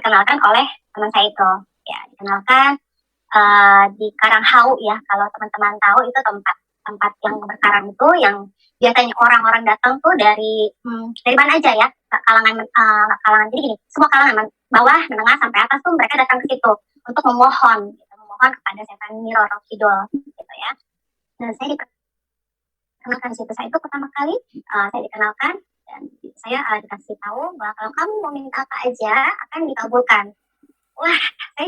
diperkenalkan oleh teman saya itu. Ya, dikenalkan di Karanghau ya. Kalau teman-teman tahu itu tempat yang berkarang itu yang biasanya orang-orang datang tuh dari mana aja ya, kalangan jadi gini, semua kalangan bawah, menengah sampai atas tuh mereka datang ke situ untuk memohon, gitu, memohon kepada setan Nyi Roro Kidul, gitu ya. Dan saya dikenalkan di situ. Saya itu pertama kali saya dikenalkan dan saya dikasih tahu bahwa kalau kamu mau minta apa aja akan dikabulkan. Wah, saya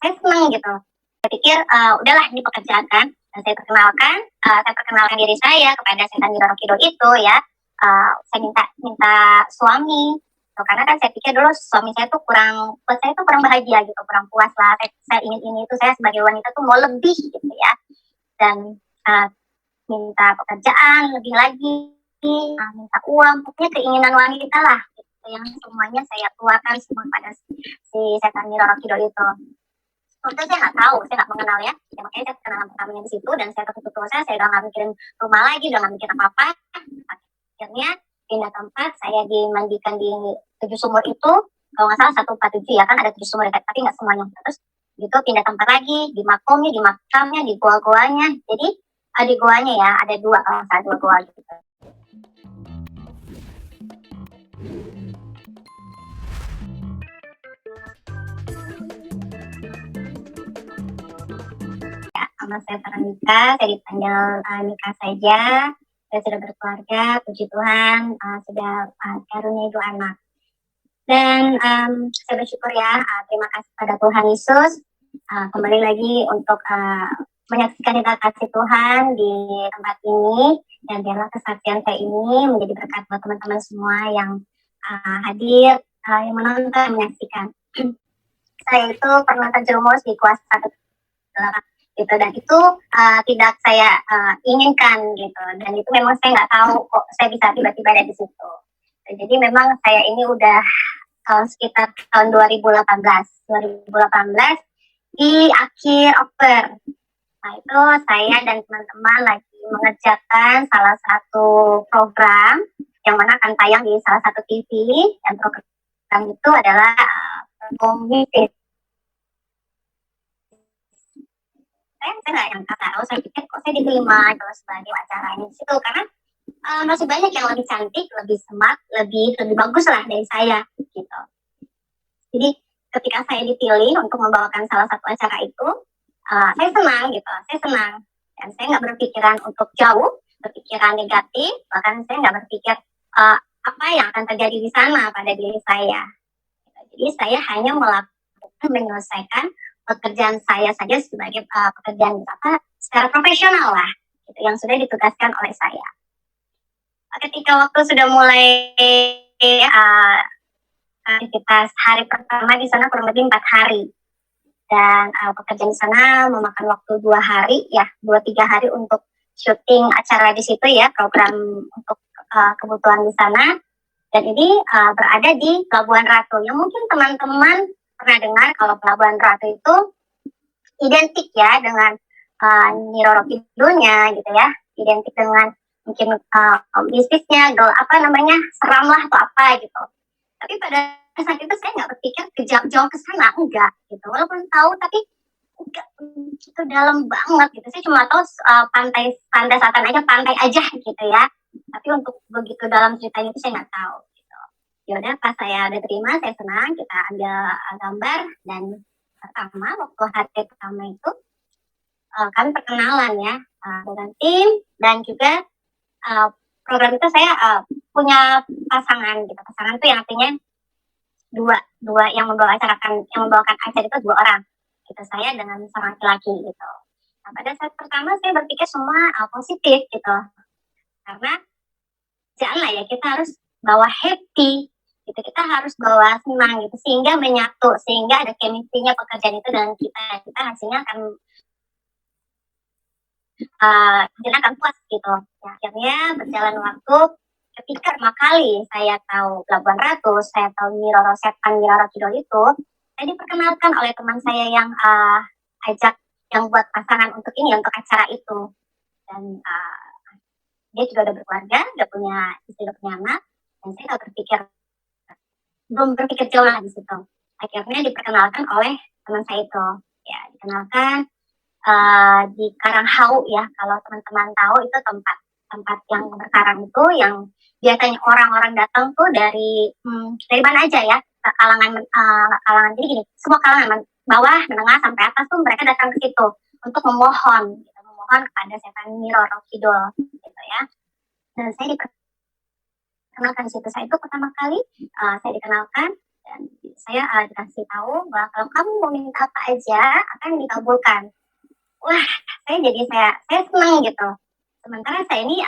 senang gitu. Saya pikir udahlah ini pekerjaan kan. Dan saya perkenalkan diri saya kepada setan Nyi Roro Kidul itu ya. Saya minta suami. Karena kan saya pikir dulu suami saya tuh buat saya tuh kurang bahagia gitu, kurang puas lah. Saya ingin ini itu, saya sebagai wanita tuh mau lebih gitu ya. Dan minta pekerjaan lebih lagi, minta uang, pokoknya keinginan wanita lah gitu, yang semuanya saya keluarkan semua pada si setan Nyi Roro Kidul itu. Waktu itu saya nggak tahu, saya nggak mengenal ya, makanya saya kenalan pertamanya di situ dan saya ketutup saya udah nggak mikirin rumah lagi, udah nggak mikirin apa-apa. Akhirnya pindah tempat, saya dimandikan di 7 sumur itu, kalau nggak salah 147 ya, kan ada 7 sumur tapi nggak semuanya. Terus gitu pindah tempat lagi, di makamnya, di goa-goanya. Jadi di goanya ya, ada 2 kalau nggak salah, 2 goa gitu. Ya, sama saya nikah, saya dipanggil nikah saja. Saya sudah berkeluarga, puji Tuhan, sudah karunia 2 anak. Dan saya bersyukur ya, terima kasih pada Tuhan Yesus. Kembali lagi untuk menyaksikan kita kasih Tuhan di tempat ini, dan biarlah kesaksian saya ini menjadi berkat buat teman-teman semua yang hadir, yang menonton, menyaksikan. Saya itu pernah terjerumus di kuasa gitu, dan itu tidak saya inginkan gitu, dan itu memang saya nggak tahu kok saya bisa tiba-tiba ada di situ. Jadi memang saya ini udah sekitar tahun 2018 di akhir Oktober. Nah itu saya dan teman-teman lagi mengerjakan salah satu program yang mana akan tayang di salah satu TV, dan program itu adalah komisi. Saya nggak yang tahu, saya pikir kok saya diterima kalau sebagai acaranya di situ, karena masih banyak yang lebih cantik, lebih smart, lebih bagus lah dari saya gitu. Jadi ketika saya dipilih untuk membawakan salah satu acara itu, saya senang gitu, dan saya nggak berpikiran untuk jauh, berpikiran negatif, bahkan saya nggak berpikir apa yang akan terjadi di sana pada diri saya. Jadi saya hanya menyelesaikan pekerjaan saya saja sebagai pekerjaan secara profesional lah, gitu, yang sudah ditugaskan oleh saya. Ketika waktu sudah mulai aktivitas hari pertama di sana kurang lebih 4 hari, dan pekerjaan di sana memakan waktu 2 hari ya, 2-3 hari untuk syuting acara di situ ya, program untuk kebutuhan di sana. Dan ini berada di Pelabuhan Ratu, yang mungkin teman-teman pernah dengar kalau Pelabuhan Ratu itu identik ya dengan Nyi Roro Kidulnya gitu ya, identik dengan mungkin bisnisnya seram lah atau apa gitu. Tapi pada saat itu saya nggak berpikir jauh ke sana, enggak gitu, walaupun tahu tapi enggak, itu dalam banget gitu. Saya cuma tahu pantai selatan aja, pantai aja gitu ya, tapi untuk begitu dalam ceritanya itu saya nggak tahu gitu. Yaudah, pas saya udah terima, saya senang, kita ambil gambar, dan waktu hari pertama itu kami perkenalan ya dengan tim, dan juga program itu saya punya pasangan gitu. Pasangan itu yang artinya dua yang membawakan acara itu 2 orang gitu, saya dengan seorang laki-laki gitu. Nah, pada saat pertama saya berpikir semua positif gitu, karena janganlah ya, kita harus bawa happy gitu, kita harus bawa senang gitu, sehingga menyatu, sehingga ada chemistry-nya pekerjaan itu dengan kita hasilnya akan puas gitu. Nah, akhirnya berjalan waktu, ketika pertama kali saya tahu Pelabuhan Ratu, saya tahu setan Nyi Roro Kidul itu, saya diperkenalkan oleh teman saya yang ajak, yang buat pasangan untuk acara itu. Dan dia juga udah berkeluarga, udah punya istri, udah punya anak, dan saya belum berpikir jauh lah di situ. Akhirnya diperkenalkan oleh teman saya itu. Ya, dikenalkan di Karanghau ya. Kalau teman-teman tahu itu tempat tempat yang berkarang itu yang biasanya orang-orang datang tuh dari mana aja ya, kalangan jadi gini, semua kalangan bawah, menengah sampai atas tuh mereka datang ke situ untuk memohon, gitu, memohon kepada setan Nyi Roro Kidul, gitu ya. Dan saya dikenalkan di situ. Saya itu pertama kali saya dikenalkan dan saya dikasih tahu bahwa kalau kamu mau minta apa aja akan dikabulkan. Wah, saya senang gitu. Sementara saya ini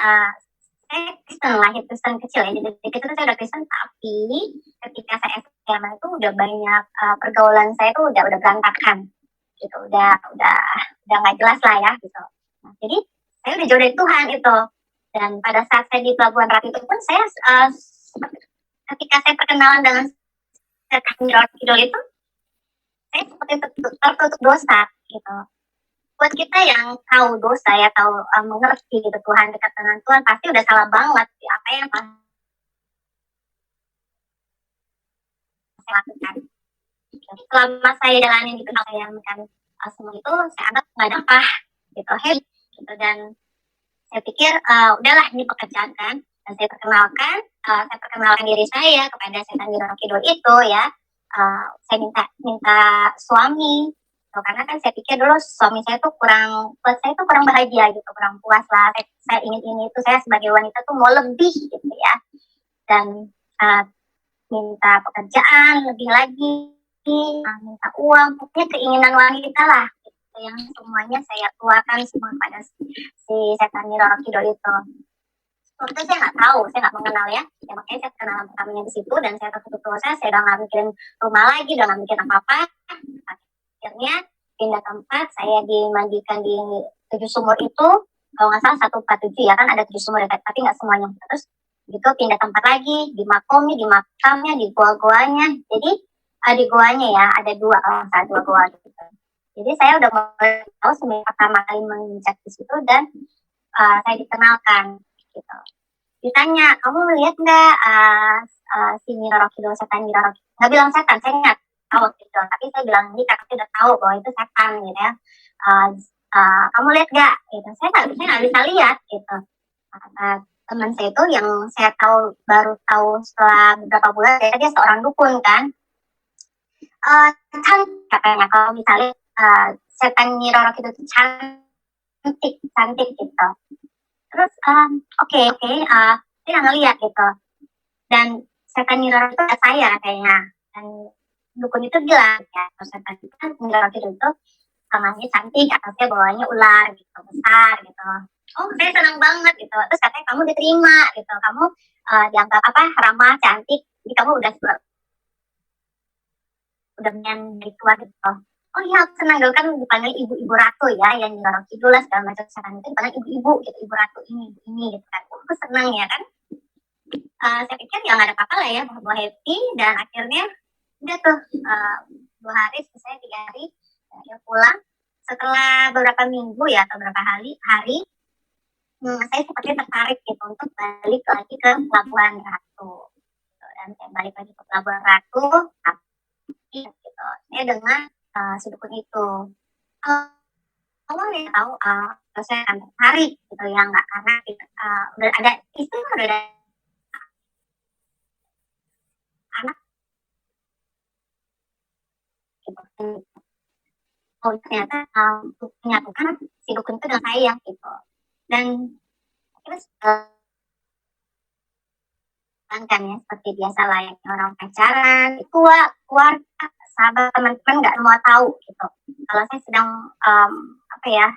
saya Kristen, lahir Kristen kecil ya. Jadi kecil saya udah Kristen, tapi ketika saya SMA itu udah banyak pergaulan saya itu udah berantakan gitu, udah nggak jelas lah ya gitu. Nah, jadi saya udah jauh dari Tuhan itu. Dan pada saat saya di Pelabuhan Ratu itu pun saya ketika saya perkenalan dengan setan Kidul itu, saya seperti tertutup dosa gitu. Buat kita yang tahu dosa ya, tahu mengerti gitu Tuhan, dekat dengan Tuhan, pasti udah salah banget ya, apa yang saya lakukan. Selama saya jalanin gitu, saya menjalankan semua itu, saya anggap nggak ada apa gitu, gitu. Dan saya pikir udahlah ini pekerjaan kan. Dan saya perkenalkan diri saya kepada setan Nyi Roro Kidul itu ya. Saya minta suami. Karena kan saya pikir dulu suami saya tuh buat saya tuh kurang bahagia gitu, kurang puas lah. Saya ingin ini itu, saya sebagai wanita tuh mau lebih gitu ya. Dan minta pekerjaan lebih lagi, minta uang, pokoknya keinginan wanita lah. Yang semuanya saya keluarkan semua pada si setan Nyi Roro Kidul itu. Waktu itu saya nggak tahu, saya nggak mengenal ya. Makanya saya kenalan pertamanya di situ dan saya tertutup dosa, saya udah nggak mikirin rumah lagi, udah nggak mikirin apa-apa. Akhirnya pindah tempat, saya dimandikan di 7 sumur itu, kalau nggak salah 147 ya, kan ada 7 sumur ya, tapi nggak semuanya. Terus gitu pindah tempat lagi, di makamnya, di goa-goanya. Jadi di goanya ya, ada dua goa gitu. Jadi saya udah mulai tahu semenjak pertama kali menginjak di situ dan saya dikenalkan gitu. Ditanya, kamu lihat nggak si Nyi Roro Kidul, setan Nyi Roro Kidul? Nggak bilang setan, saya nggak tahu gitu. Tapi saya bilang ini karena saya udah tahu bahwa itu setan gitu ya. Kamu lihat nggak? Gitu. Saya nggak bisa lihat gitu. Teman saya itu yang saya baru tahu setelah beberapa bulan, dia seorang dukun kan. Kan katanya kalau misalnya setan Nyi Roro Kidul itu cantik gitu. Terus oke, saya ngeliat gitu. Dan setan Nyi Roro itu saya kayaknya. Dan dukun itu bilang ya, setan Nyi Roro itu kamarnya cantik, atasnya bawahnya ular gitu, besar gitu. Oh, saya senang banget gitu. Terus katanya kamu diterima gitu, kamu dianggap ramah, cantik, jadi kamu udah dari tua gitu. Oh iya, aku senang dulu kan dipanggil ibu-ibu ratu ya, yang Nyi Roro Kidul lah segala macam, sekarang itu dipanggil ibu-ibu gitu, ibu ratu ini gitu kan. Aku senang ya kan. Saya pikir ya nggak ada apa-apa lah ya, bahwa happy, dan akhirnya udah tuh 2 hari, saya 3 hari ya pulang. Setelah beberapa minggu ya atau beberapa hari, saya seperti tertarik gitu untuk balik lagi ke Pelabuhan Ratu. Dan saya balik lagi ke Pelabuhan Ratu, tapi gitu, saya dengan si dukun itu. Awalnya tahu saya akan tertarik gitu ya, nggak karena udah ada istri, udah ada anak gitu. Oh ternyata untuk menyatukan si dukun itu dengan saya gitu. Dan terus kan ya seperti biasa lah ya, orang pacaran, keluarga, sahabat, teman-teman nggak semua tahu gitu. Kalau saya sedang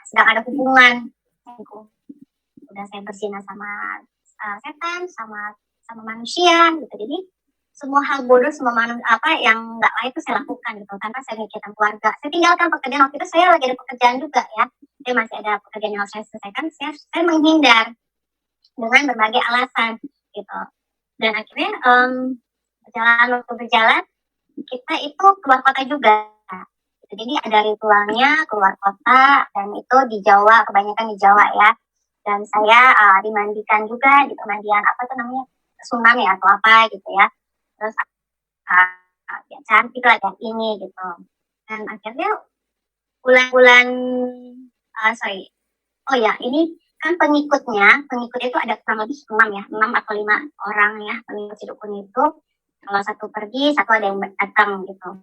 sedang ada hubungan, udah saya berzina sama setan, sama manusia gitu. Jadi semua hal bodoh, semua yang nggak lain itu saya lakukan gitu, tanpa saya mikirkan keluarga. Saya tinggalkan pekerjaan, waktu itu saya lagi ada pekerjaan juga ya, saya masih ada pekerjaan yang harus saya selesaikan, saya menghindar dengan berbagai alasan gitu. Dan akhirnya waktu berjalan, kita itu keluar kota juga. Jadi ada ritualnya keluar kota, dan itu di Jawa, kebanyakan di Jawa ya. Dan saya dimandikan juga di pemandian apa tuh namanya, Sunan ya atau apa gitu ya. Terus ya cantik lah kayak ini gitu. Dan akhirnya bulan-bulan sorry, oh ya ini kan pengikut itu ada kurang lebih 6 atau 5 orang ya pengikut si dukun itu. Kalau satu pergi, satu ada yang datang gitu.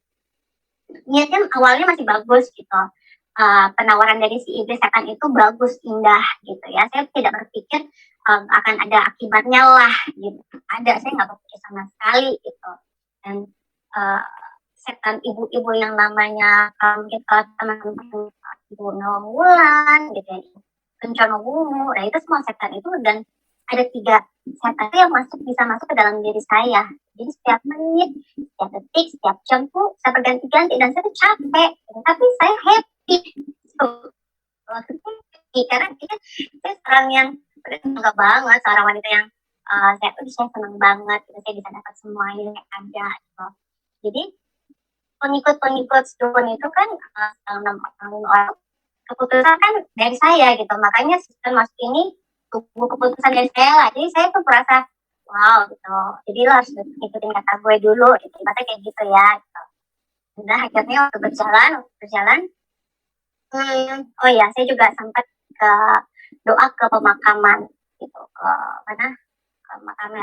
Niatnya awalnya masih bagus gitu. Penawaran dari si iblis setan itu bagus, indah gitu ya. Saya tidak berpikir akan ada akibatnya lah gitu. Saya nggak berpikir sama sekali gitu. Dan setan ibu-ibu yang namanya kita teman-teman ibu Nawang gitu ya, Kencana Wungu, nah itu semua setan itu, dan ada 3 setan itu yang bisa masuk ke dalam diri saya. Jadi setiap menit, setiap detik, setiap jam tuh saya berganti-ganti, dan saya tuh capek, tapi saya happy. Karena saya orang yang bangga banget, seorang wanita yang saya senang banget, saya bisa dapat semuanya yang ada gitu. Jadi pengikut dukun itu kan 6 orang, keputusan kan dari saya gitu, makanya sistem masuk ini tunggu keputusan dari saya lah. Jadi saya tuh merasa wow gitu, jadi lo harus ikutin kata gue dulu gitu, ibaratnya kayak gitu ya gitu. Udah akhirnya waktu berjalan oh ya saya juga sempat ke doa ke pemakaman gitu, ke mana,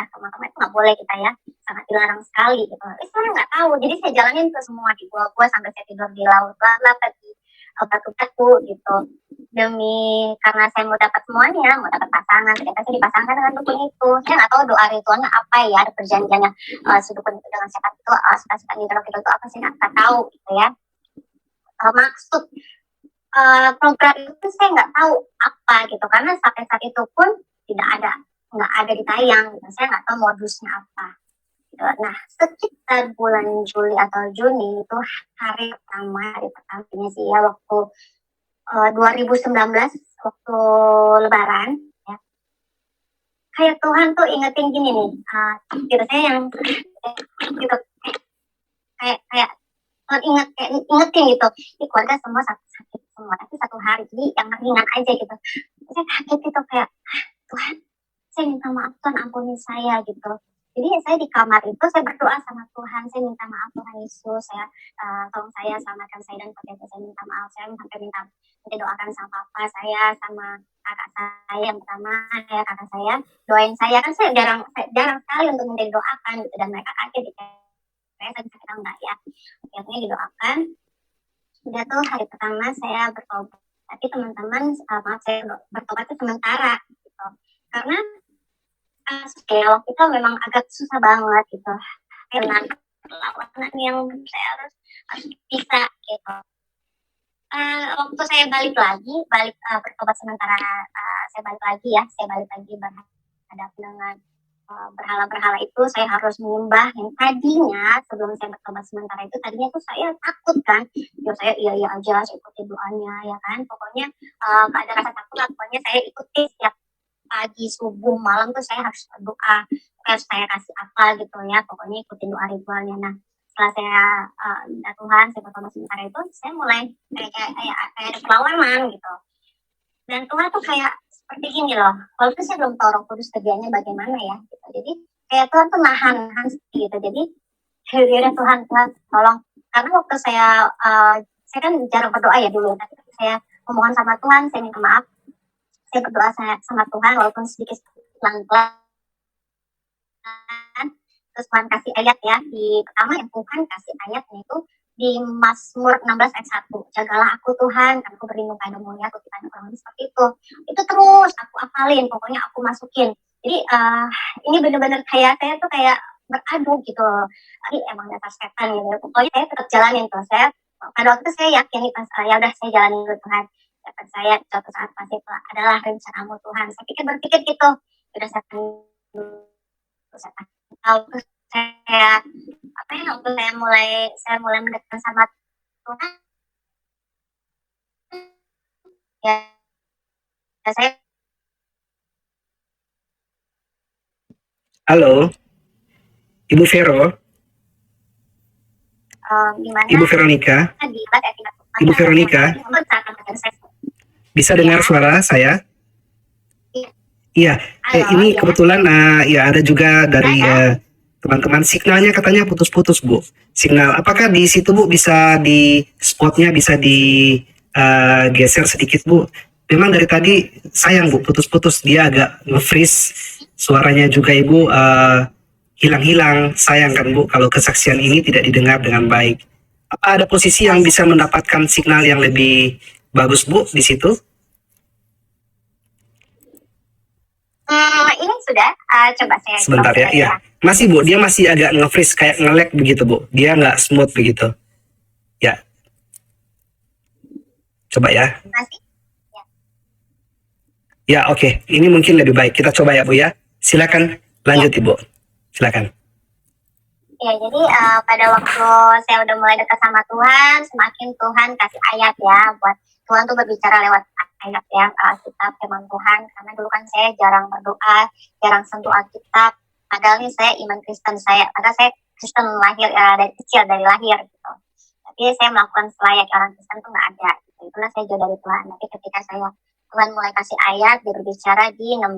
ke makamnya itu nggak boleh kita ya, sangat dilarang sekali gitu. Saya nggak tahu, jadi saya jalanin ke semua di gua sampai saya tidur di laut lah, di batu-batu gitu, demi karena saya mau dapat semuanya, mau dapat pasangan. Ternyata saya dipasangkan dengan dukun itu. Saya nggak tahu doa ritualnya apa ya, ada perjanjiannya si dukun itu dengan setan itu, setan itu apa sih, nggak tahu gitu ya. Maksud program itu saya nggak tahu apa gitu, karena sampai saat itu pun nggak ada ditayang gitu. Saya nggak tahu modusnya apa gitu. Nah sekitar bulan Juli atau Juni itu hari pertamanya sih ya, waktu 2019 waktu Lebaran ya, kayak Tuhan tuh ingetin gini nih, gitu saya yang gitu, kayak ingetin gitu, ini keluarga semua sakit semua, tapi satu hari jadi yang ringan aja gitu. Saya kaget gitu, kayak Tuhan, saya minta maaf Tuhan, ampuni saya gitu. Jadi saya di kamar itu saya berdoa sama Tuhan, saya minta maaf Tuhan Yesus, saya tolong saya, selamatkan saya dan keluarga saya, minta maaf. Saya sampai minta doakan sama papa saya, sama kakak saya yang pertama ya, kakak saya doain saya, kan saya jarang sekali untuk minta doakan gitu, dan mereka kaget gitu. Saya bilang enggak ya, akhirnya didoakan. Udah tuh hari pertama saya bertobat, tapi teman-teman maaf, saya bertobat itu sementara gitu, karena waktu itu memang agak susah banget gitu, dengan perlawanan yang saya harus bisa gitu. Waktu saya balik bertobat sementara, saya balik lagi berhadapan dengan berhala-berhala itu. Saya harus menyembah yang tadinya sebelum saya bertobat sementara itu, tadinya tuh saya takut kan, saya iya aja, saya ikuti doanya ya kan, pokoknya gak ada rasa takut lah, pokoknya saya ikuti setiap pagi, subuh, malam tuh saya harus berdoa, saya kasih apa gitu ya, pokoknya ikutin doa ritualnya. Nah setelah saya minta Tuhan, saya bertobat sementara itu, saya mulai kayak ada perlawanan gitu, dan Tuhan tuh kayak seperti gini loh, walaupun saya belum tahu Roh Kudus kerjanya bagaimana ya gitu. Jadi kayak Tuhan tuh nahan gitu. Jadi ya Tuhan tolong, karena waktu saya kan jarang berdoa ya dulu, tapi saya memohon sama Tuhan, saya minta maaf, saya berdoa sama Tuhan walaupun sedikit pelan-pelan. Terus Tuhan kasih ayat ya, di pertama yang Tuhan kasih ayatnya itu di Mazmur 16 ayat 1. Jagalah aku Tuhan, karena aku berlindung padamu ya, aku tidak kurang seperti itu. Itu terus aku apalin, pokoknya aku masukin. Jadi ini benar-benar kayak saya tuh kayak beradu gitu. Ini emang dasar setan gitu. Pokoknya saya tetap jalanin tuh. Saya pada waktu itu saya yakin pas ya udah saya jalanin dulu Tuhan. Dapat saya suatu saat pasti adalah rencanamu Tuhan. Saya berpikir gitu. Udah saya tahu saya waktu saya mulai mendekat sama Tuhan ya, saya Halo Ibu Vero, gimana Ibu Veronica, Ibu Veronica, bisa dengar suara saya? Iya, ini kebetulan ya ada juga dari teman-teman, signalnya katanya putus-putus Bu. Signal, apakah di situ Bu bisa di spotnya bisa di geser sedikit Bu? Memang dari tadi sayang Bu, putus-putus, dia agak nge-freeze suaranya juga Ibu, hilang-hilang. Sayang kan Bu kalau kesaksian ini tidak didengar dengan baik. Apa ada posisi yang bisa mendapatkan signal yang lebih bagus Bu di situ? Ini sudah, coba saya Sebentar ya, iya. Masih Bu, dia masih agak nge-freeze kayak nge-lag begitu Bu. Dia nggak smooth begitu. Ya, coba ya. Masih? Ya, oke. Ini mungkin lebih baik. Kita coba ya Bu ya. Silakan lanjut Ibu. Silakan. Ya, jadi pada waktu saya udah mulai dekat sama Tuhan, semakin Tuhan kasih ayat ya, buat Tuhan tuh berbicara lewat ayat ya, Alkitab, firman Tuhan. Karena dulu kan saya jarang berdoa, jarang sentuh Alkitab. Padahal nih saya iman Kristen, padahal saya Kristen lahir dari kecil, dari lahir gitu. Tapi saya melakukan selayak orang Kristen tuh nggak ada. Gitu. Itulah saya jauh dari Tuhan. Tapi ketika Tuhan mulai kasih ayat, berbicara di 16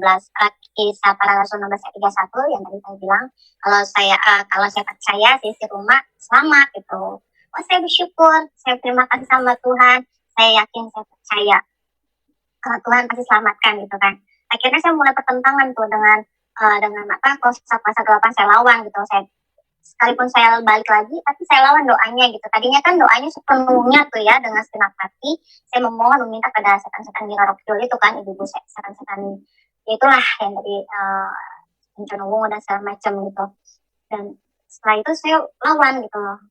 Kisah Para Rasul 16 ayat 31 yang tadi saya bilang, kalau saya percaya si rumah selamat gitu. Oh, saya bersyukur, saya terima kasih sama Tuhan, saya yakin, saya percaya kalau Tuhan pasti selamatkan gitu kan. Akhirnya saya mulai pertentangan tuh dengan kuasa kegelapan saya lawan gitu. Sekalipun saya balik lagi, tapi saya lawan doanya gitu. Tadinya kan doanya sepenuhnya tuh ya, dengan segenap hati saya memohon meminta pada setan-setan di roh kidul itu kan, ibu setan-setan itulah yang dari bencana wungu dan segala macam gitu. Dan setelah itu saya lawan gitu loh,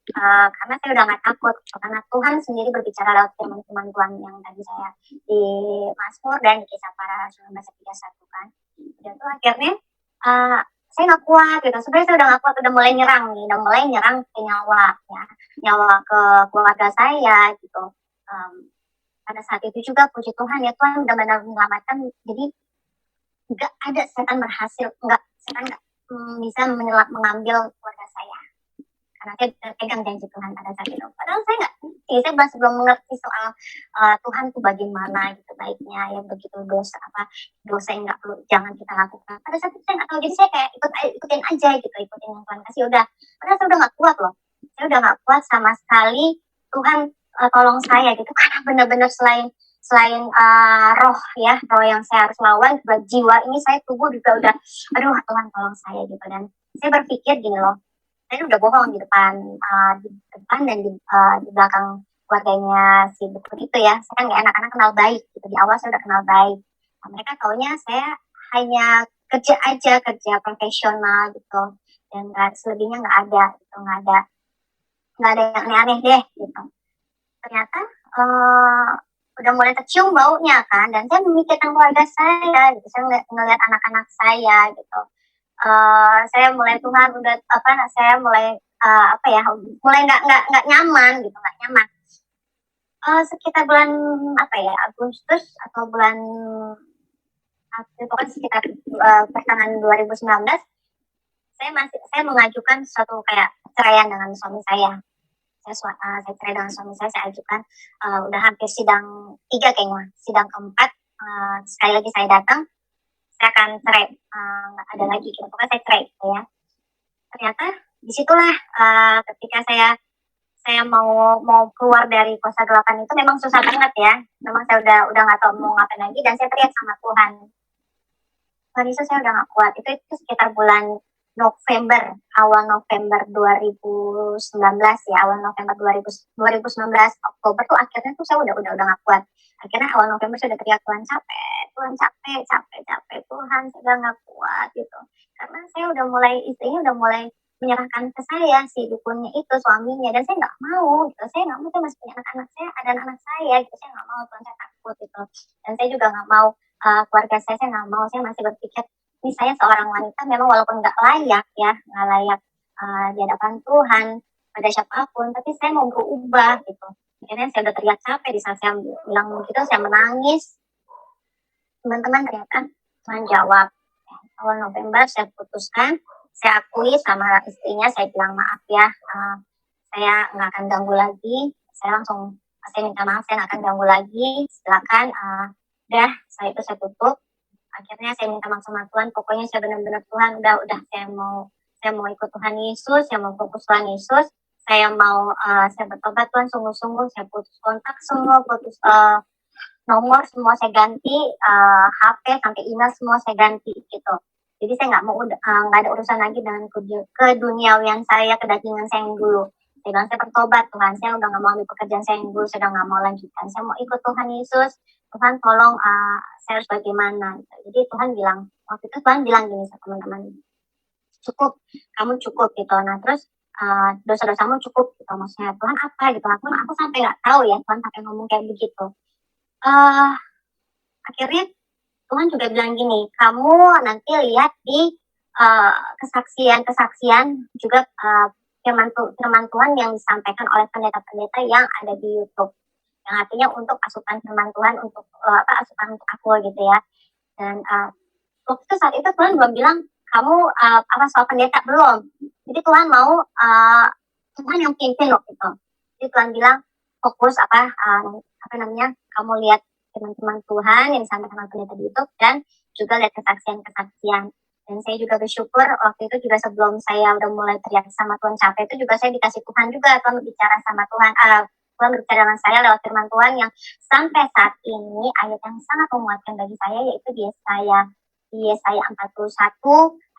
karena saya udah gak takut karena Tuhan sendiri berbicara lewat firman Tuhan yang tadi saya di Mazmur dan di Kisah Para Rasul 31 kan. Dan itu akhirnya saya nggak kuat gitu. Sebenarnya saya udah nggak kuat, udah mulai nyerang ke nyawa ke keluarga saya gitu. Pada saat itu juga puji Tuhan ya, Tuhan benar-benar menyelamatkan. Jadi nggak ada setan nggak bisa mengambil keluarga saya, karena saya pegang janji Tuhan pada saat itu. Padahal saya nggak ngerti, saya masih belum mengerti soal Tuhan tuh bagaimana gitu baiknya ya, begitu dosa yang jangan kita lakukan. Pada saat itu saya nggak tahu, jadi saya kayak ikutin aja gitu, ikutin yang Tuhan kasih udah. Padahal saya udah nggak kuat loh, saya udah nggak kuat sama sekali. Tuhan tolong saya gitu, karena benar-benar selain roh yang saya harus lawan, juga jiwa ini saya tubuh juga udah, aduh Tuhan tolong saya gitu. Dan saya berpikir gini loh, saya udah bohong di depan dan di belakang keluarganya si Bekut itu ya. Saya kan nggak enak, kenal baik gitu, di awal saya udah kenal baik. Nah, mereka taunya saya hanya kerja profesional gitu, dan selebihnya nggak ada gitu, nggak ada yang aneh-aneh deh gitu. Ternyata udah mulai tercium baunya kan, dan saya memikirkan keluarga saya gitu, saya ngeliat anak-anak saya gitu. Saya mulai Tuhan udah saya mulai mulai nggak nyaman gitu, nggak nyaman. Sekitar bulan Agustus atau bulan pokoknya sekitar pertengahan 2019 saya mengajukan suatu kayak perceraian dengan suami saya. Saya cerai dengan suami saya ajukan, udah hampir sidang 3 kayaknya, sidang keempat, sekali lagi saya datang, saya akan cerai, nggak ada lagi gitu, pokoknya saya cerai gitu ya. Ternyata disitulah ketika saya mau keluar dari kuasa gelapan itu memang susah banget ya, memang saya udah nggak tahu mau ngapain lagi, dan saya teriak sama Tuhan Yesus, saya udah nggak kuat. Itu sekitar bulan November, awal November 2019 ya, awal November 2019, Oktober tuh akhirnya tuh saya udah nggak kuat. Akhirnya awal November saya udah teriak, Tuhan capek Tuhan, saya udah nggak kuat gitu. Karena saya istrinya udah mulai menyerahkan ke saya si dukunnya itu, suaminya, dan saya nggak mau gitu. Saya nggak mau, saya masih punya anak-anak saya, ada anak saya gitu, saya nggak mau, Tuhan, saya takut gitu. Dan saya juga nggak mau keluarga saya nggak mau. Saya masih berpikir, ini saya seorang wanita memang walaupun nggak layak di hadapan Tuhan pada siapapun, tapi saya mau berubah gitu. Akhirnya saya udah teriak capek, di saat saya bilang begitu saya menangis. Teman-teman, ternyata Tuhan jawab. Awal November saya putuskan, saya akui sama istrinya, saya bilang maaf ya, saya nggak akan ganggu lagi. Saya minta maaf, saya nggak akan ganggu lagi, silakan, udah saya tutup. Akhirnya saya minta maaf sama Tuhan, pokoknya saya benar-benar Tuhan, udah saya saya mau ikut Tuhan Yesus, saya mau fokus Tuhan Yesus, saya mau saya bertobat Tuhan sungguh-sungguh, saya putus kontak semua, putus nomor semua saya ganti, HP sampai email semua saya ganti gitu. Jadi saya nggak mau nggak ada urusan lagi dengan keduniawian saya, kedagingan saya yang dulu. Saya bilang saya bertobat Tuhan, saya udah nggak mau ambil pekerjaan saya yang dulu, saya udah nggak mau lanjutkan. Saya mau ikut Tuhan Yesus, Tuhan tolong saya harus bagaimana. Jadi Tuhan bilang, waktu itu Tuhan bilang gini sama teman-teman, cukup, kamu cukup gitu. Nah terus dosa-dosamu cukup gitu, maksudnya Tuhan apa gitu. Aku sampai nggak tahu ya Tuhan sampai ngomong kayak begitu. Akhirnya Tuhan juga bilang gini, kamu nanti lihat di kesaksian-kesaksian juga firman Tuhan yang disampaikan oleh pendeta-pendeta yang ada di YouTube. Yang artinya untuk asupan firman Tuhan, untuk asupan untuk aku gitu ya. Dan waktu itu saat itu Tuhan belum bilang kamu soal pendeta belum. Jadi Tuhan mau Tuhan yang pimpin loh gitu. Jadi Tuhan bilang fokus kamu lihat teman-teman Tuhan yang disampaikan oleh pendeta di YouTube dan juga lihat kesaksian-kesaksian. Dan saya juga bersyukur waktu itu juga sebelum saya udah mulai teriak sama Tuhan capek itu juga saya dikasih Tuhan juga, Tuhan berbicara sama Tuhan, Tuhan berbicara dengan saya lewat firman Tuhan yang sampai saat ini ayat yang sangat menguatkan bagi saya, yaitu di Yesaya 41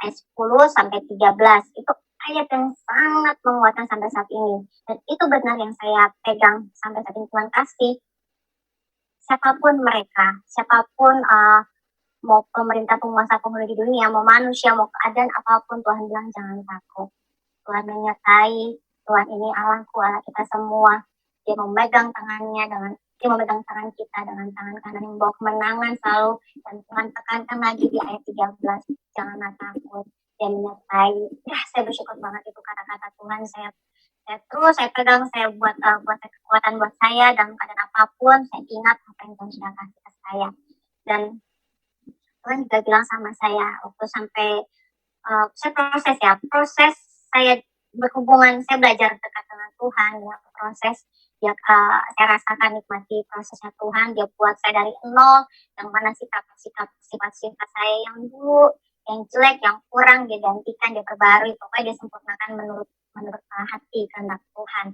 ayat 10 sampai 13. Itu ayat yang sangat menguatkan sampai saat ini. Dan itu benar yang saya pegang sampai saat ini. Tuhan kasih siapapun mereka, siapapun mau pemerintah, penguasa, penghulu di dunia, mau manusia, mau keadaan apapun, Tuhan bilang jangan takut. Tuhan menyertai, Tuhan ini Allahku, Allah kita semua. Dia memegang tangannya dia memegang tangan kita dengan tangan kanan yang membawa kemenangan selalu. Dan Tuhan tekankan lagi di ayat 13, janganlah takut, dia menyertai. Ya, saya bersyukur banget itu kata-kata Tuhan. Saya pegang, saya buat kekuatan buat saya dalam keadaan apapun. Saya ingat apa yang Tuhan sudah kasih ke saya. Dan Tuhan juga bilang sama saya waktu sampai saya proses saya berhubungan, saya belajar dekat dengan Tuhan ya, proses ya, saya rasakan nikmati prosesnya Tuhan. Dia buat saya dari nol, yang mana sifat-sifat saya yang dulu yang jelek, yang kurang, dia gantikan, dia perbarui, pokoknya dia sempurnakan menurut hati kehendak Tuhan.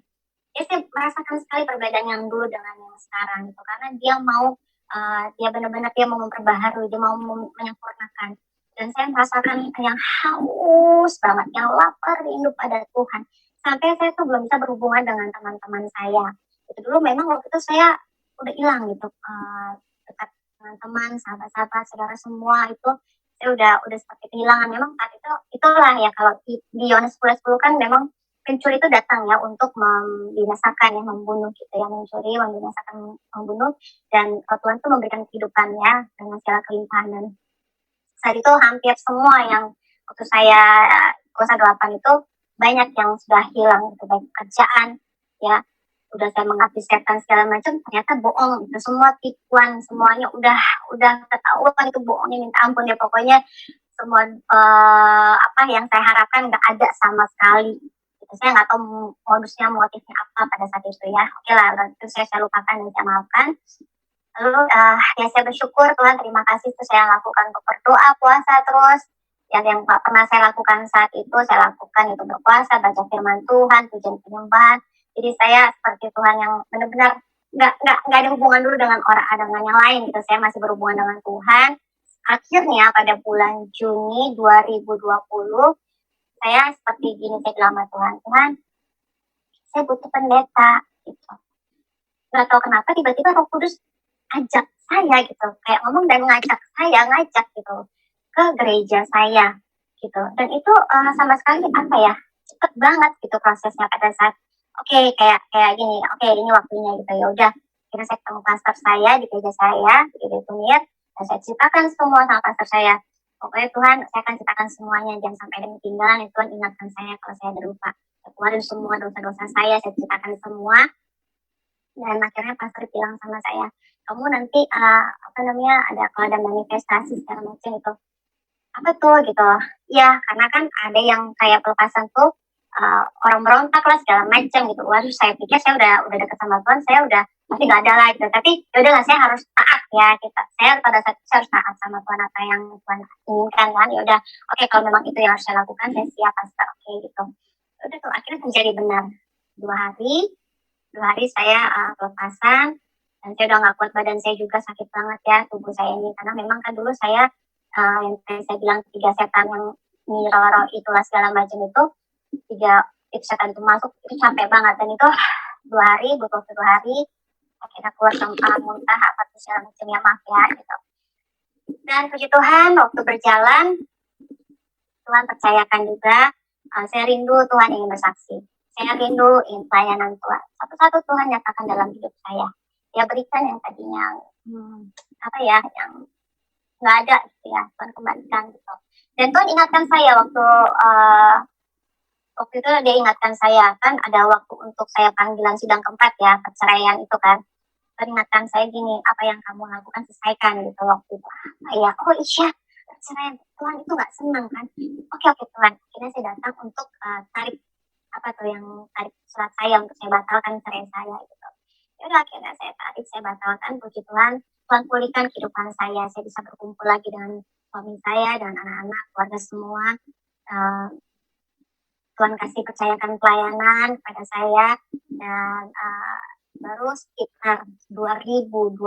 Ya, saya merasakan sekali perbedaan yang dulu dengan yang sekarang gitu, karena dia mau dia benar-benar dia mau memperbaharui, dia mau menyempurnakan. Dan saya merasakan yang haus banget, yang lapar rindu pada Tuhan. Sampai saya tuh belum bisa berhubungan dengan teman-teman saya. Itu dulu memang waktu itu saya udah hilang gitu, dekat dengan teman, sahabat-sahabat, saudara semua itu saya udah seperti kehilangan. Memang saat itu itulah ya, kalau di Yohanes 10:10 kan memang pencuri itu datang ya untuk membinasakan ya, membunuh gitu ya, mencuri, membinasakan, membunuh, dan Tuhan itu memberikan kehidupan ya dengan segala kelimpahan. Dan saat itu hampir semua yang waktu saya kuasa 8 itu banyak yang sudah hilang gitu, baik pekerjaan ya, udah saya mengabdi setan segala macam, ternyata bohong itu semua, tipuan semuanya udah ketahuan itu bohongnya minta ampun ya, pokoknya semua apa yang saya harapkan nggak ada sama sekali. Saya nggak tahu modusnya, motifnya apa pada saat itu ya. Oke lah, itu saya lupakan dan saya maafkan. Lalu ya saya bersyukur Tuhan, terima kasih itu saya lakukan untuk berdoa, puasa terus. Yang pernah saya lakukan saat itu, saya lakukan itu berpuasa, baca firman Tuhan, pujian penyembahan. Jadi saya seperti Tuhan yang benar-benar nggak ada hubungan dulu dengan dengan yang lain gitu. Saya masih berhubungan dengan Tuhan. Akhirnya pada bulan Juni 2020 saya seperti gini, saya bilang sama Tuhan, saya butuh pendeta gitu. Gak tahu kenapa tiba-tiba Roh Kudus ajak saya gitu, kayak ngomong dan ngajak gitu ke gereja saya gitu. Dan itu sama sekali apa ya, cepet banget gitu prosesnya pada saat kayak gini, ini waktunya gitu, ya udah. Akhirnya saya ketemu pastor saya di gereja saya di Gereja Tunir, dan saya ceritakan semua sama pastor saya. Pokoknya Tuhan, saya akan ceritakan semuanya, jangan sampai ada yang ketinggalan. Tuhan ingatkan saya kalau saya ada lupa. Keluarin semua dosa-dosa saya ceritakan semua. Dan akhirnya pastor bilang sama saya, kamu nanti ada kalau ada manifestasi segala macam itu. Apa tuh gitu? Ya, karena kan ada yang kayak pelepasan tuh orang berontak lah segala macam gitu. Waduh, saya pikir saya udah dekat sama Tuhan, saya udah pasti nggak ada lah gitu. Tapi yaudah lah, saya harus taat ya, saya pada saat itu harus taat sama Tuhan, apa yang Tuhan inginkan kan. Ya udah, oke, kalau memang itu yang harus saya lakukan, saya siap, pastor, oke gitu. Udah tuh akhirnya terjadi benar. 2 hari saya pelepasan, dan saya udah nggak kuat, badan saya juga sakit banget ya, tubuh saya ini, karena memang kan dulu saya yang tadi saya bilang 3 setan yang roh itulah segala macam itu, 3 itu setan itu masuk, itu capek banget, dan itu 2 hari, butuh waktu 2 hari, akhirnya keluar muntah apa tuh segala macam, ya maaf ya gitu. Dan puji Tuhan, waktu berjalan Tuhan percayakan juga, saya rindu Tuhan ingin bersaksi, saya rindu ingin pelayanan Tuhan, satu-satu Tuhan nyatakan dalam hidup saya, dia berikan yang tadinya apa ya, yang nggak ada gitu ya, Tuhan kembalikan gitu. Dan Tuhan ingatkan saya waktu itu, dia ingatkan saya kan ada waktu untuk saya panggilan sidang keempat ya, perceraian itu kan. Ingatkan saya gini, apa yang kamu lakukan selesaikan gitu waktu itu. Ya, oh iya, perceraian, Tuhan itu nggak senang kan. Oke Tuhan, akhirnya saya datang untuk tarik apa tuh yang tarik surat saya untuk saya batalkan cerai saya gitu. Ya udah, akhirnya saya tarik, saya batalkan, puji Tuhan, Tuhan pulihkan kehidupan saya bisa berkumpul lagi dengan suami saya dan anak-anak, keluarga semua. Tuhan kasih percayakan pelayanan kepada saya, dan baru sekitar 2021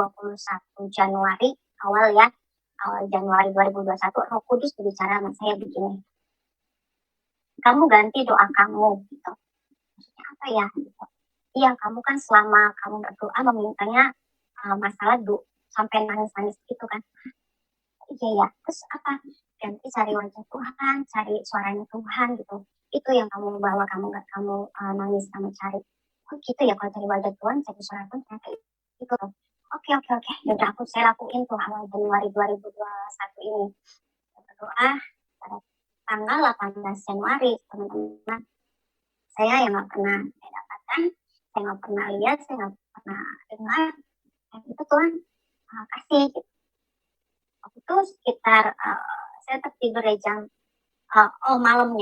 Januari awal Januari 2021 Roh Kudus berbicara sama saya begini, kamu ganti doa kamu gitu. Maksudnya apa ya gitu. Iya, kamu kan selama kamu berdoa memintanya masalah sampai nangis-nangis gitu kan. Iya ya, terus apa, ganti cari wajah Tuhan, cari suaranya Tuhan gitu, itu yang kamu bawa, kamu nangis, kamu cari. Oh gitu ya, kalau cari wajah Tuhan, cari suara Tuhan, ternyata itu tuh. Oke, udah saya lakuin tuh awal Januari 2021 ini. Saya berdoa pada tanggal 18 Januari, teman-teman, saya yang nggak pernah saya dapatkan, saya nggak pernah lihat, saya nggak pernah dengar, dan itu Tuhan kasih gitu. Waktu itu sekitar saya tertidur ya jam malam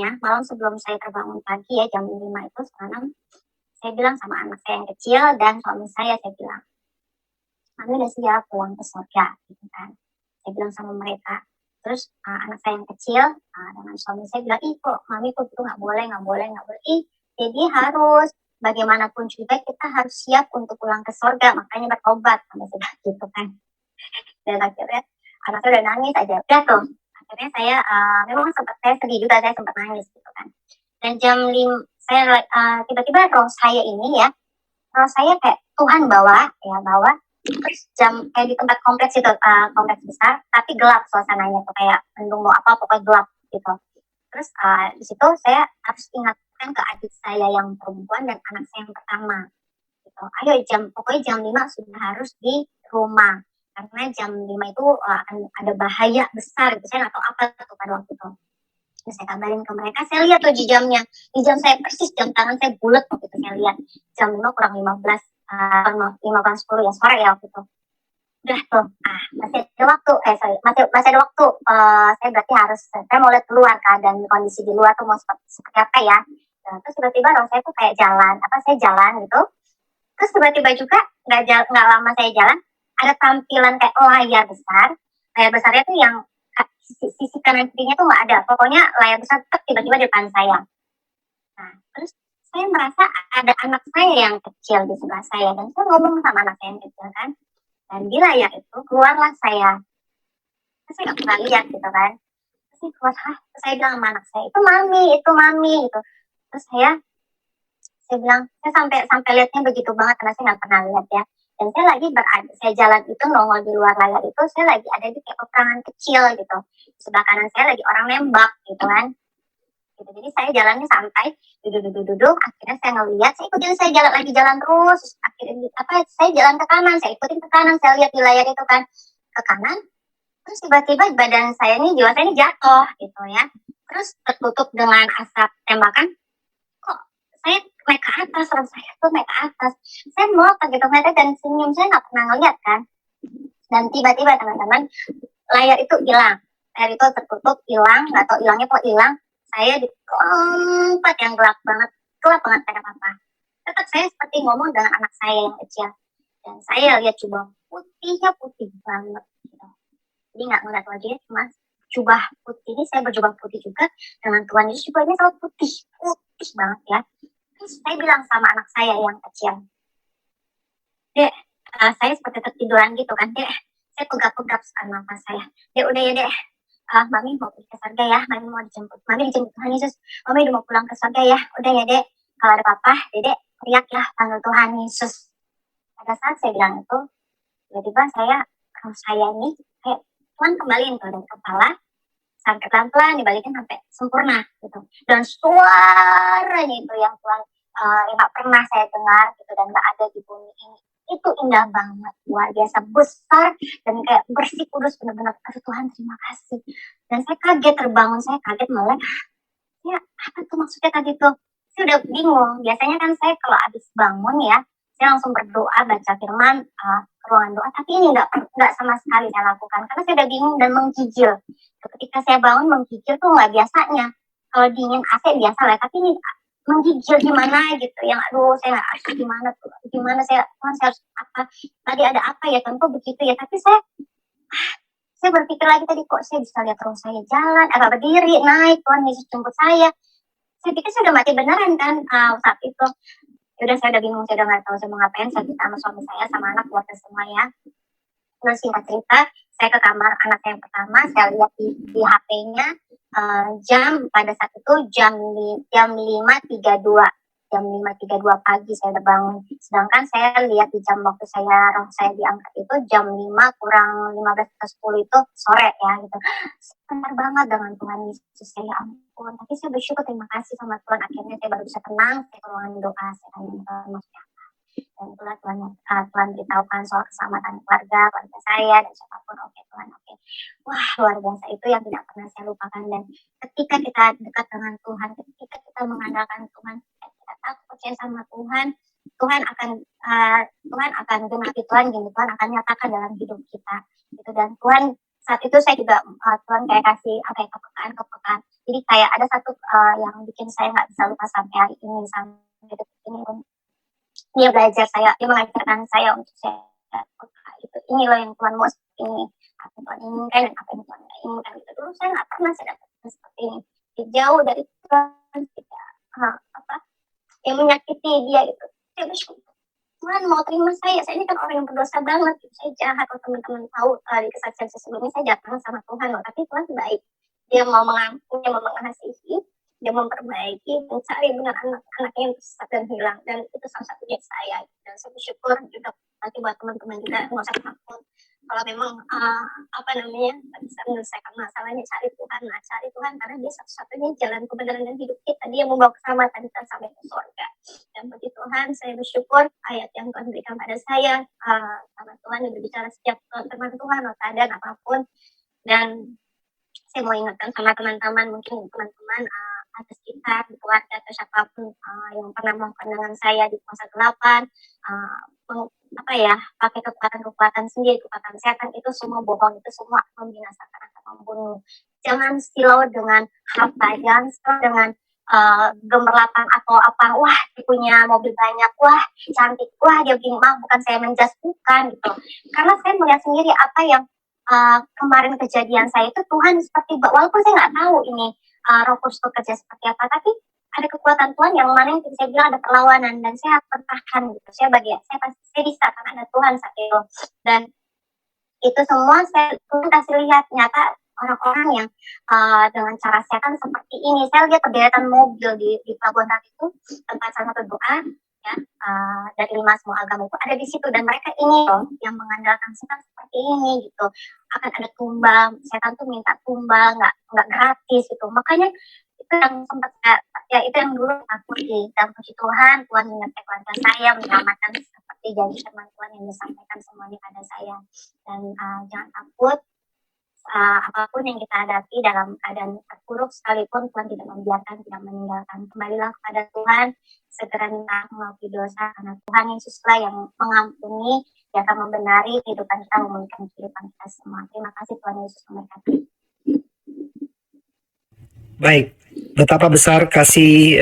sebelum saya terbangun pagi ya, jam 5 itu, setengah 6, saya bilang sama anak saya yang kecil dan suami saya bilang, Mami udah siap pulang ke surga gitu kan. Saya bilang sama mereka. Terus anak saya yang kecil dengan suami saya bilang, ih kok Mami kok itu nggak boleh. Ih, jadi harus bagaimanapun juga kita harus siap untuk pulang ke surga, makanya bertobat, sama saya gitu kan. Dan akhirnya anak saya udah nangis aja, udah tuh. Akhirnya saya memang saya sedih juga, saya sempat nangis gitu kan. Dan jam 5 saya tiba-tiba roh saya kayak Tuhan bawa, terus jam kayak di tempat kompleks itu, kompleks besar, tapi gelap suasananya tuh, kayak mendung mau apa, pokoknya gelap gitu. Terus di situ saya harus ingatkan ke adik saya yang perempuan dan anak saya yang pertama gitu. Ayo pokoknya jam 5 sudah harus di rumah, karena jam 5 itu akan ada bahaya besar gitu. Saya nggak tahu apa tuh pada waktu itu. Terus saya kabarin ke mereka, saya lihat tuh di jamnya, di jam saya persis, jam tangan saya bulat waktu itu, saya lihat jam 5 kurang 15, 5 kurang 10 ya, sore ya waktu itu. Udah tuh, masih ada waktu, masih ada waktu, saya berarti saya mau lihat keluar keadaan kondisi di luar tuh mau seperti apa ya. Nah, terus tiba-tiba dong saya tuh kayak saya jalan gitu, terus tiba-tiba juga nggak lama saya jalan, ada tampilan kayak layar besarnya tuh yang sisi kanan kirinya tuh nggak ada, pokoknya layar besar tiba-tiba di depan saya. Nah, terus saya merasa ada anak saya yang kecil di sebelah saya, dan saya ngomong sama anak saya yang kecil kan, dan di layar itu keluarlah saya. Terus saya nggak pernah lihat gitu kan, terus saya bilang sama anak saya, itu mami gitu. Terus saya bilang, saya sampai lihatnya begitu banget karena saya nggak pernah lihat ya. Dan saya jalan itu nongol di luar layar itu, saya lagi ada di kayak peperangan kecil gitu. Di sebelah kanan saya lagi orang nembak gitu kan. Gitu. Jadi saya jalannya santai, duduk, akhirnya saya ngeliat, saya ikutin, saya jalan terus, akhirnya saya jalan ke kanan, saya ikutin ke kanan, saya lihat di layar itu kan, ke kanan, terus tiba-tiba jiwa saya ini jatuh gitu ya, terus tertutup dengan asap tembakan, kok saya naik ke atas, orang saya tuh naik ke atas, saya melotot gitu, dan senyum, saya nggak pernah ngeliat kan, dan tiba-tiba teman-teman, layar itu hilang, layar itu tertutup, hilang, nggak tahu hilangnya kok hilang, saya di tempat yang gelap banget kayak apa. Tetap saya seperti ngomong dengan anak saya yang kecil, dan saya lihat jubah putihnya putih banget gitu. Jadi nggak ngeliat wajahnya, cuma jubah putih. Ini saya berjubah putih juga dengan Tuhan Yesus, jubahnya selalu putih banget ya. Terus saya bilang sama anak saya yang kecil, Dek, saya seperti tertiduran gitu kan, Dek, saya pegap-pegap sama nafas saya. Dek, udah ya Dek, Mami mau pergi ke surga ya, Mami mau dijemput, Mami dijemput Tuhan Yesus, Mami udah mau pulang ke surga ya, udah ya Dek, kalau ada apa-apa, Dedek teriak ya, panggil Tuhan Yesus. Pada saat saya bilang itu, tiba-tiba saya ini kayak Tuhan kembaliin tuh dari kepala sampai pelan-pelan dibalikin sampai sempurna gitu. Dan suaranya itu yang Tuhan yang gak pernah saya dengar gitu dan gak ada di bumi ini. Itu indah banget, luar biasa besar dan kayak bersih kudus, benar-benar Tuhan terima kasih. Dan saya kaget, terbangun, saya kaget malah, ya apa tuh maksudnya tadi tuh? Saya udah bingung. Biasanya kan saya kalau habis bangun ya, saya langsung berdoa, baca firman, ruangan doa. Tapi ini nggak sama sekali saya lakukan karena saya udah bingung dan menggigil. Ketika saya bangun menggigil tuh nggak biasanya. Kalau dingin AC biasa lah, tapi ini menggigil gimana gitu. Yang aduh saya nggak harus gimana saya harus apa? Tadi ada apa ya? Tentu begitu ya. Tapi saya berpikir lagi tadi kok saya bisa lihat terus saya jalan, agak berdiri, naik, Tuhan Yesus jemput saya. Saya pikir saya udah mati beneran kan saat itu. Yaudah saya udah bingung, saya udah nggak tahu saya mau ngapain. Saya cerita sama suami saya, sama anak, keluarga semua ya. Terus singkat cerita, saya ke kamar anak yang pertama, saya lihat di HP-nya jam pada saat itu jam 5.32 pagi saya udah bangun. Sedangkan saya lihat di jam waktu roh saya diangkat itu jam 5 kurang 15 atau 10 itu sore ya gitu. Benar banget dengan Tuhan Yesus, saya ampun. Tapi saya bersyukur, terima kasih sama Tuhan. Akhirnya saya baru bisa tenang, saya ke ruangan doa, saya tanya maksudnya apa. Dan itulah Tuhan beritahukan soal keselamatan keluarga saya dan siapapun. Oke Tuhan, oke. Wah luar biasa, itu yang tidak pernah saya lupakan. Dan ketika kita dekat dengan Tuhan, ketika kita mengandalkan Tuhan, kita takut percaya sama Tuhan, Tuhan akan genapi, Tuhan akan nyatakan dalam hidup kita gitu. Dan Tuhan saat itu saya juga Tuhan kayak kasih kepekaan. Jadi kayak ada satu yang bikin saya nggak bisa lupa sampai hari ini, sampai detik ini. Dia mengajarkan saya untuk saya itu, ini loh yang Tuhan mau, ini apa yang Tuhan inginkan dan apa yang Tuhan nggak inginkan gitu. Dulu saya nggak pernah saya dapatkan seperti ini, jauh dari Tuhan, tidak yang menyakiti dia gitu. Saya bersyukur Tuhan mau terima saya ini kan orang yang berdosa banget gitu. Saya jahat, kalau teman-teman tahu di kesaksian sebelumnya saya jahat sama Tuhan loh, tapi Tuhan baik, dia mau mengampuni, dia mau mengasihi, dia memperbaiki, mencari benar anak-anak yang sesat dan hilang, dan itu salah satunya saya. Dan saya bersyukur juga nanti buat teman-teman juga nggak usah takut kalau memang nggak bisa menyelesaikan masalahnya, cari Tuhan karena dia satu-satunya jalan kebenaran dan hidup kita, dia membawa keselamatan kita sampai ke surga. Dan puji Tuhan, saya bersyukur ayat yang Tuhan berikan pada saya, sama Tuhan yang berbicara setiap teman Tuhan atau keadaan apapun. Dan saya mau ingatkan sama teman-teman, mungkin teman-teman atas sekitar, keluarga atau siapapun yang pernah melakukan dengan saya di masa gelap, pakai kekuatan sendiri, kekuatan setan, itu semua bohong, itu semua membinasakan atau membunuh. Jangan silau dengan harta, jangan silau dengan gemerlapan atau apa, wah dia punya mobil banyak, wah cantik, wah dia begini, bukan saya menjudge, bukan gitu. Karena saya melihat sendiri apa yang kemarin kejadian saya itu, Tuhan seperti, walaupun saya nggak tahu ini Roh Kudus bekerja seperti apa, tapi ada kekuatan Tuhan yang mana yang saya bilang ada perlawanan, dan saya bertahan gitu. Saya bisa karena ada Tuhan saat itu. Dan itu semua Tuhan kasih lihat, nyata orang-orang yang dengan cara setan seperti ini. Saya lihat kederetan mobil di pelabuhan tadi itu, tempat salah satu doa ya, dari 5 semua agama itu ada di situ, dan mereka ini loh yang mengandalkan setan seperti ini gitu. Akan ada tumbal, setan tuh minta tumbal, nggak gratis gitu. Makanya itu yang sempat itu yang dulu takuti. Dan puji Tuhan, Tuhan mengerti keluarga saya, menyelamatkan seperti janji firman Tuhan yang disampaikan semuanya pada saya. Dan jangan takut, apapun yang kita hadapi dalam keadaan terpuruk sekalipun, Tuhan tidak membiarkan, tidak meninggalkan. Kembalilah kepada Tuhan, segera minta mengakui dosa, karena Tuhan Yesuslah yang mengampuni, dia akan membenari kehidupan kita, memulihkan kehidupan kita semua. Terima kasih Tuhan Yesus memberkati. Baik, betapa besar kasih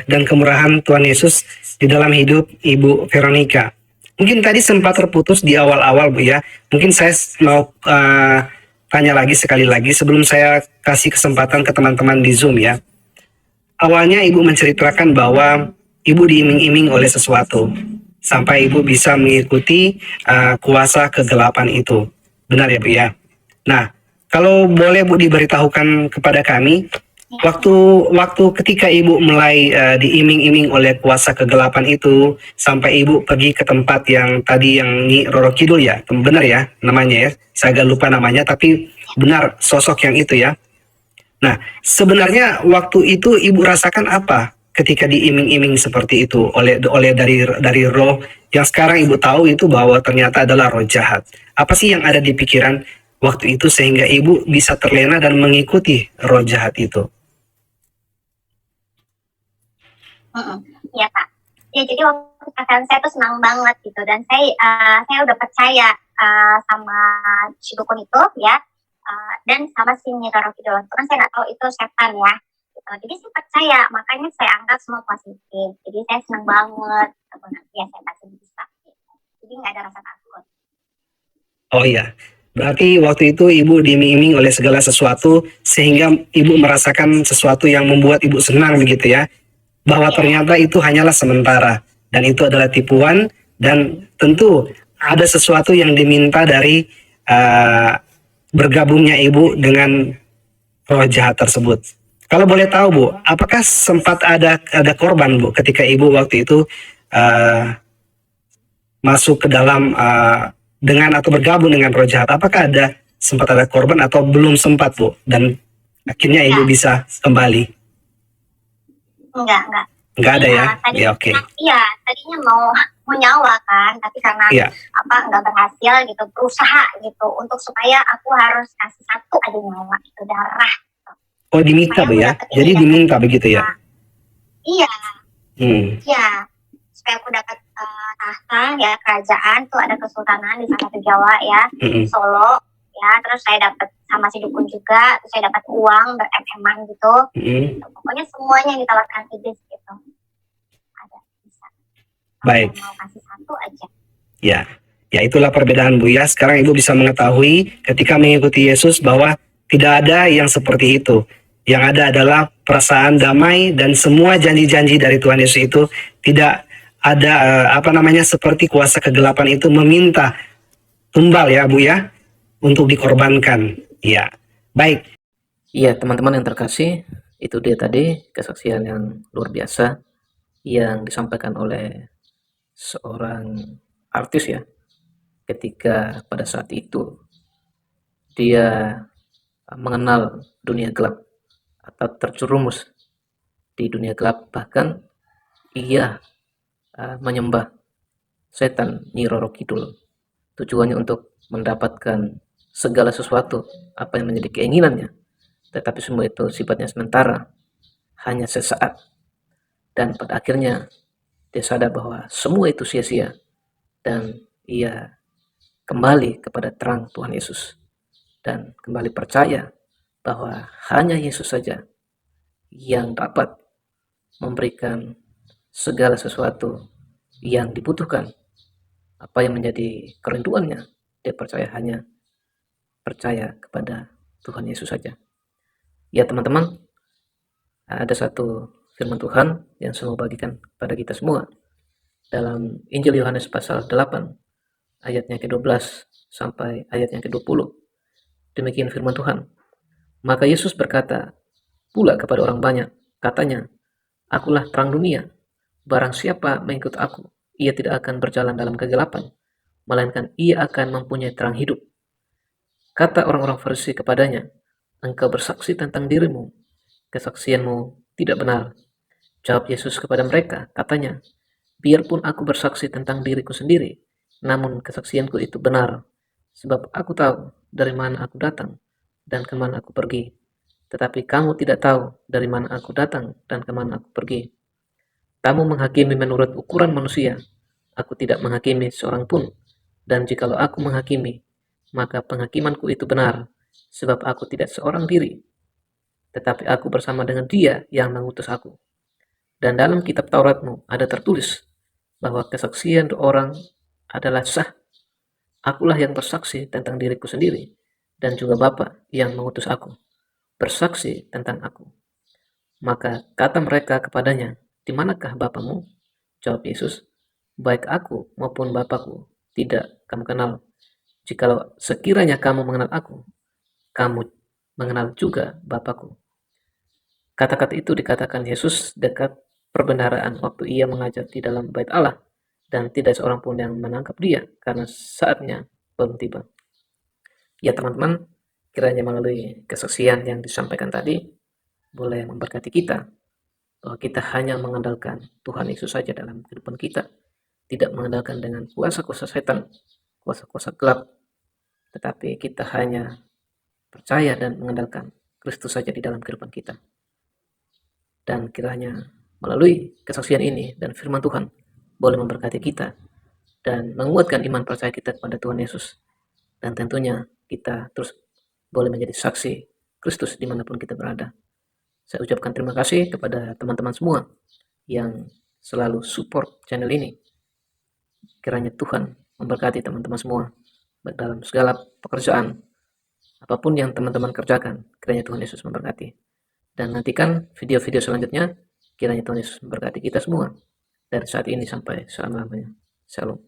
dan kemurahan Tuhan Yesus di dalam hidup Ibu Veronica. Mungkin tadi sempat terputus di awal-awal Bu ya. Mungkin saya mau tanya lagi sekali lagi sebelum saya kasih kesempatan ke teman-teman di Zoom ya. Awalnya Ibu menceritakan bahwa Ibu diiming-iming oleh sesuatu sampai Ibu bisa mengikuti kuasa kegelapan itu. Benar ya Bu ya? Nah, kalau boleh Bu diberitahukan kepada kami, waktu waktu ketika Ibu mulai diiming-iming oleh kuasa kegelapan itu sampai Ibu pergi ke tempat yang tadi yang Nyi Roro Kidul ya, benar ya namanya ya? Saya agak lupa namanya, tapi benar sosok yang itu ya. Nah, sebenarnya waktu itu Ibu rasakan apa ketika diiming-iming seperti itu oleh dari roh yang sekarang Ibu tahu itu bahwa ternyata adalah roh jahat. Apa sih yang ada di pikiran waktu itu sehingga Ibu bisa terlena dan mengikuti roh jahat itu? Iya Kak. Ya jadi waktu pacaran saya tuh senang banget gitu dan saya udah percaya sama si dukun itu ya, dan sama si Nyiroro Kidul itu kan saya nggak tahu itu setan ya. Gitu. Jadi saya percaya, makanya saya anggap semua positif. Jadi saya senang banget, gitu. Nanti ya saya pasti bisa. Gitu. Jadi nggak ada rasa takut. Oh iya, berarti waktu itu Ibu diiming-iming oleh segala sesuatu sehingga Ibu merasakan sesuatu yang membuat Ibu senang begitu ya. Bahwa Iya, ternyata itu hanyalah sementara dan itu adalah tipuan dan tentu ada sesuatu yang diminta dari bergabungnya Ibu dengan roh jahat tersebut. Kalau boleh tahu Bu, apakah sempat ada korban Bu ketika Ibu waktu itu uh, masuk ke dalam dengan atau bergabung dengan roh jahat? Apakah ada sempat ada korban atau belum sempat Bu? Dan akhirnya Ibu enggak, bisa kembali? enggak. Nggak Jadi ada ya? Ya tadinya, oke. iya, tadinya mau nyawa kan, tapi karena Iya. nggak berhasil gitu, berusaha gitu untuk supaya aku harus kasih satu aja nyawa itu darah. Oh diminta Supaya Bu aku ya? dapat ini, Jadi dapat diminta begitu ya? iya, Hmm. iya, supaya aku dapat tahta ya kerajaan tuh ada kesultanan di salah satu Jawa ya, Mm-mm. Solo ya, terus saya dapat sama si dukun juga, terus saya dapat uang berem-eman gitu. Mm-mm. Pokoknya semuanya yang ditawarkan iblis gitu. Ada bisa. Kalau Baik. saya mau kasih satu aja. Ya. Ya itulah perbedaan Bu ya. Sekarang Ibu bisa mengetahui ketika mengikuti Yesus bahwa tidak ada yang seperti itu. Yang ada adalah perasaan damai dan semua janji-janji dari Tuhan Yesus itu tidak ada apa namanya seperti kuasa kegelapan itu meminta tumbal ya Bu ya untuk dikorbankan. Ya. Baik. Iya, teman-teman yang terkasih, itu dia tadi kesaksian yang luar biasa yang disampaikan oleh seorang artis ya, ketika pada saat itu dia mengenal dunia gelap atau terjerumus di dunia gelap, bahkan ia menyembah setan Nyi Roro Kidul. Tujuannya untuk mendapatkan segala sesuatu apa yang menjadi keinginannya, tetapi semua itu sifatnya sementara, hanya sesaat. Dan pada akhirnya dia sadar bahwa semua itu sia-sia dan ia kembali kepada terang Tuhan Yesus dan kembali percaya bahwa hanya Yesus saja yang dapat memberikan segala sesuatu yang dibutuhkan, apa yang menjadi kerinduannya. Dia percaya kepada Tuhan Yesus saja. Ya teman-teman, ada satu firman Tuhan yang saya mau bagikan kepada kita semua dalam Injil Yohanes pasal 8 ayatnya ke-12 sampai ayatnya ke-20. Demikian firman Tuhan. Maka Yesus berkata pula kepada orang banyak, katanya, akulah terang dunia. Barang siapa mengikut aku, ia tidak akan berjalan dalam kegelapan, melainkan ia akan mempunyai terang hidup. Kata orang-orang Farisi kepadanya, engkau bersaksi tentang dirimu, kesaksianmu tidak benar. Jawab Yesus kepada mereka, katanya, biarpun aku bersaksi tentang diriku sendiri, namun kesaksianku itu benar, sebab aku tahu dari mana aku datang dan kemana aku pergi. Tetapi kamu tidak tahu dari mana aku datang dan kemana aku pergi. Kamu menghakimi menurut ukuran manusia, aku tidak menghakimi seorang pun. Dan jikalau aku menghakimi, maka penghakimanku itu benar, sebab aku tidak seorang diri, tetapi aku bersama dengan Dia yang mengutus aku. Dan dalam kitab Tauratmu ada tertulis bahwa kesaksian orang adalah sah. Akulah yang bersaksi tentang diriku sendiri, dan juga Bapa yang mengutus aku bersaksi tentang aku. Maka kata mereka kepadanya, di manakah Bapamu? Jawab Yesus, baik aku maupun Bapakku tidak kamu kenal. Jikalau sekiranya kamu mengenal aku, kamu mengenal juga Bapakku. Kata-kata itu dikatakan Yesus dekat perbendaharaan waktu ia mengajar di dalam bait Allah, dan tidak seorang pun yang menangkap dia karena saatnya belum tiba. Ya teman-teman, kiranya melalui kesaksian yang disampaikan tadi boleh memberkati kita bahwa kita hanya mengandalkan Tuhan Yesus saja dalam kehidupan kita, tidak mengandalkan dengan kuasa-kuasa setan, kuasa-kuasa gelap, tetapi kita hanya percaya dan mengandalkan Kristus saja di dalam kehidupan kita. Dan kiranya melalui kesaksian ini dan firman Tuhan boleh memberkati kita dan menguatkan iman percaya kita kepada Tuhan Yesus. Dan tentunya kita terus boleh menjadi saksi Kristus dimanapun kita berada. Saya ucapkan terima kasih kepada teman-teman semua yang selalu support channel ini. Kiranya Tuhan memberkati teman-teman semua dalam segala pekerjaan, apapun yang teman-teman kerjakan, kiranya Tuhan Yesus memberkati. Dan nantikan video-video selanjutnya, kiranya Tuhan Yesus memberkati kita semua dari saat ini sampai selama-lamanya. Shalom.